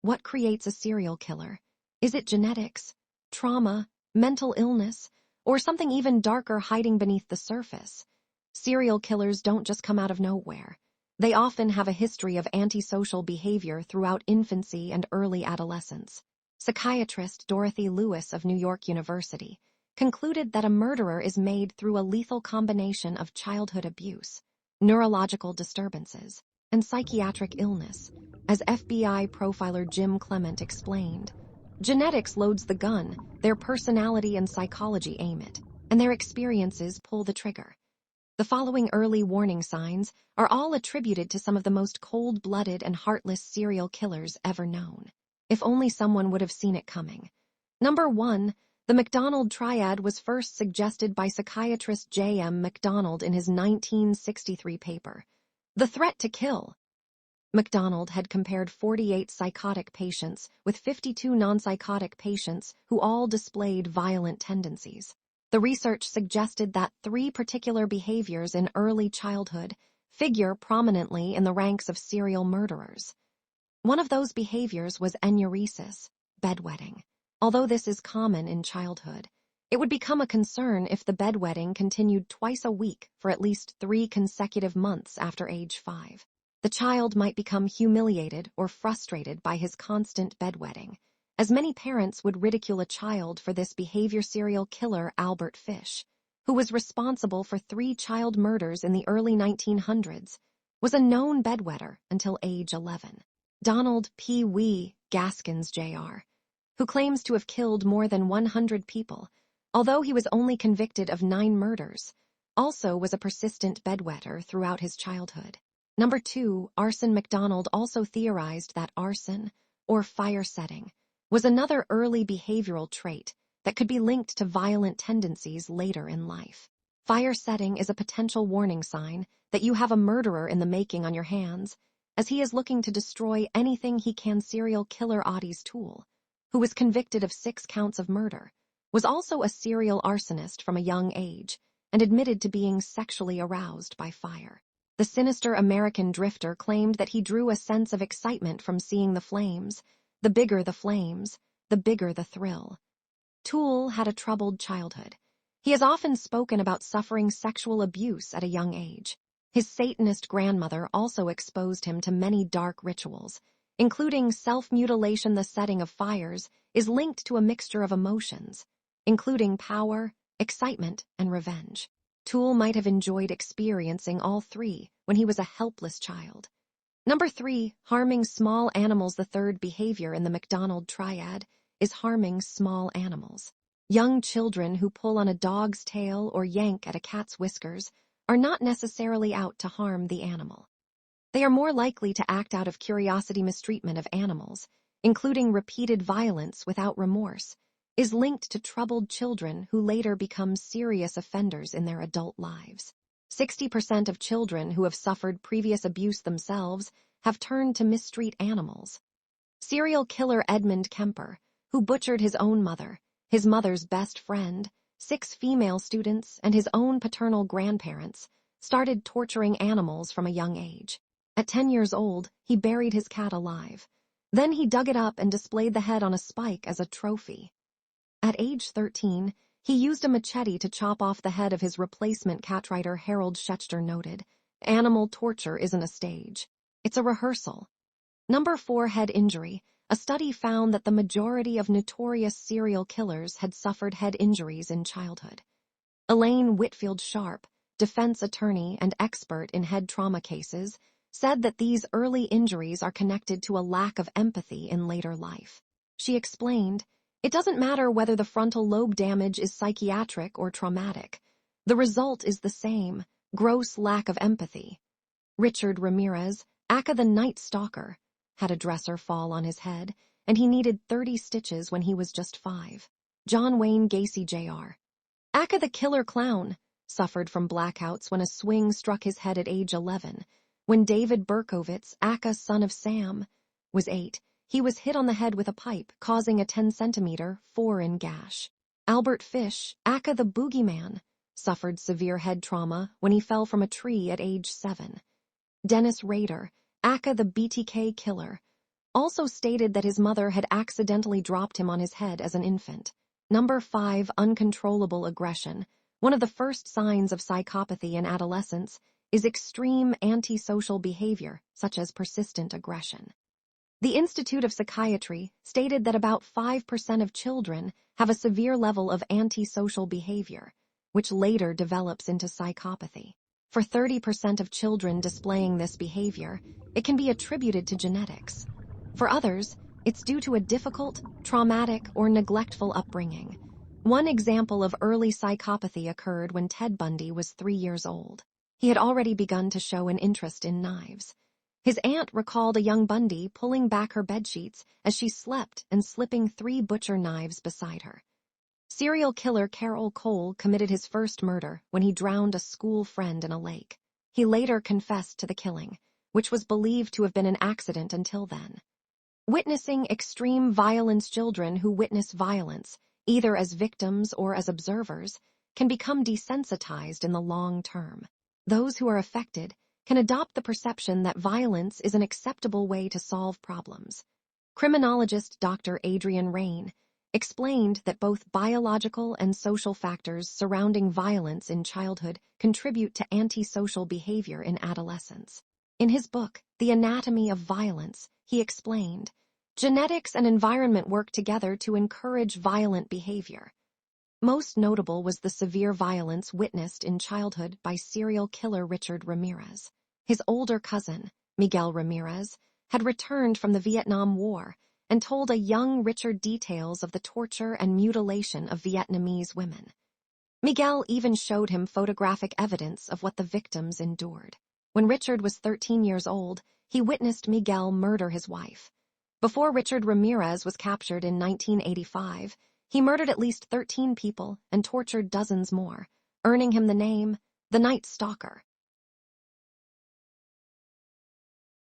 What creates a serial killer? Is it genetics, trauma, mental illness, or something even darker hiding beneath the surface? Serial killers don't just come out of nowhere. They often have a history of antisocial behavior throughout infancy and early adolescence. Psychiatrist Dorothy Lewis of New York University concluded that a murderer is made through a lethal combination of childhood abuse, neurological disturbances, and psychiatric illness, as FBI profiler Jim Clement explained. Genetics loads the gun, their personality and psychology aim it, and their experiences pull the trigger. The following early warning signs are all attributed to some of the most cold-blooded and heartless serial killers ever known. If only someone would have seen it coming. Number 1. The Macdonald Triad was first suggested by psychiatrist J.M. Macdonald in his 1963 paper, The Threat to Kill. Macdonald had compared 48 psychotic patients with 52 non-psychotic patients who all displayed violent tendencies. The research suggested that 3 particular behaviors in early childhood figure prominently in the ranks of serial murderers. One of those behaviors was enuresis, bedwetting. Although this is common in childhood, it would become a concern if the bedwetting continued twice a week for at least 3 consecutive months after age 5. The child might become humiliated or frustrated by his constant bedwetting, as many parents would ridicule a child for this behavior. Serial killer Albert Fish, who was responsible for 3 child murders in the early 1900s, was a known bedwetter until age 11. Donald P. Wee Gaskins, Jr., who claims to have killed more than 100 people, although he was only convicted of 9 murders, also was a persistent bedwetter throughout his childhood. Number 2, Arson MacDonald also theorized that arson, or fire setting, was another early behavioral trait that could be linked to violent tendencies later in life. Fire setting is a potential warning sign that you have a murderer in the making on your hands, as he is looking to destroy anything he can. Serial killer Otis Toole, who was convicted of 6 counts of murder, was also a serial arsonist from a young age and admitted to being sexually aroused by fire. The sinister American drifter claimed that he drew a sense of excitement from seeing the flames. The bigger the flames, the bigger the thrill. Toole had a troubled childhood. He has often spoken about suffering sexual abuse at a young age. His Satanist grandmother also exposed him to many dark rituals, including self-mutilation. The setting of fires is linked to a mixture of emotions, including power, excitement, and revenge. Toole might have enjoyed experiencing all 3 when he was a helpless child. Number 3, harming small animals. The third behavior in the Macdonald Triad is harming small animals. Young children who pull on a dog's tail or yank at a cat's whiskers are not necessarily out to harm the animal. They are more likely to act out of curiosity. Mistreatment of animals, including repeated violence without remorse, is linked to troubled children who later become serious offenders in their adult lives. 60% of children who have suffered previous abuse themselves have turned to mistreat animals. Serial killer Edmund Kemper, who butchered his own mother, his mother's best friend, 6 female students, and his own paternal grandparents, started torturing animals from a young age. At 10 years old, he buried his cat alive. Then he dug it up and displayed the head on a spike as a trophy. At age 13, he used a machete to chop off the head of his replacement cat. Writer Harold Schechter noted, "Animal torture isn't a stage. It's a rehearsal." Number 4, head injury. A study found that the majority of notorious serial killers had suffered head injuries in childhood. Elaine Whitfield Sharp, defense attorney and expert in head trauma cases, said that these early injuries are connected to a lack of empathy in later life. She explained, "It doesn't matter whether the frontal lobe damage is psychiatric or traumatic. The result is the same, gross lack of empathy." Richard Ramirez, aka the Night Stalker, had a dresser fall on his head, and he needed 30 stitches when he was just 5. John Wayne Gacy, Jr., aka the Killer Clown, suffered from blackouts when a swing struck his head at age 11. When David Berkowitz, aka Son of Sam, was 8, he was hit on the head with a pipe, causing a 10-centimeter foreign gash. Albert Fish, aka the Boogeyman, suffered severe head trauma when he fell from a tree at age 7. Dennis Rader, aka the BTK Killer, also stated that his mother had accidentally dropped him on his head as an infant. Number 5, uncontrollable aggression. One of the first signs of psychopathy in adolescence is extreme antisocial behavior, such as persistent aggression. The Institute of Psychiatry stated that about 5% of children have a severe level of antisocial behavior, which later develops into psychopathy. For 30% of children displaying this behavior, it can be attributed to genetics. For others, it's due to a difficult, traumatic, or neglectful upbringing. One example of early psychopathy occurred when Ted Bundy was 3 years old. He had already begun to show an interest in knives. His aunt recalled a young Bundy pulling back her bedsheets as she slept and slipping 3 butcher knives beside her. Serial killer Carol Cole committed his first murder when he drowned a school friend in a lake. He later confessed to the killing, which was believed to have been an accident until then. Witnessing extreme violence. Children who witness violence, either as victims or as observers, can become desensitized in the long term. Those who are affected can adopt the perception that violence is an acceptable way to solve problems. Criminologist Dr. Adrian Rain explained that both biological and social factors surrounding violence in childhood contribute to antisocial behavior in adolescence. In his book, The Anatomy of Violence, he explained, genetics and environment work together to encourage violent behavior. Most notable was the severe violence witnessed in childhood by serial killer Richard Ramirez. His older cousin, Miguel Ramirez, had returned from the Vietnam War and told a young Richard details of the torture and mutilation of Vietnamese women. Miguel even showed him photographic evidence of what the victims endured. When Richard was 13 years old, he witnessed Miguel murder his wife. Before Richard Ramirez was captured in 1985, he murdered at least 13 people and tortured dozens more, earning him the name the Night Stalker.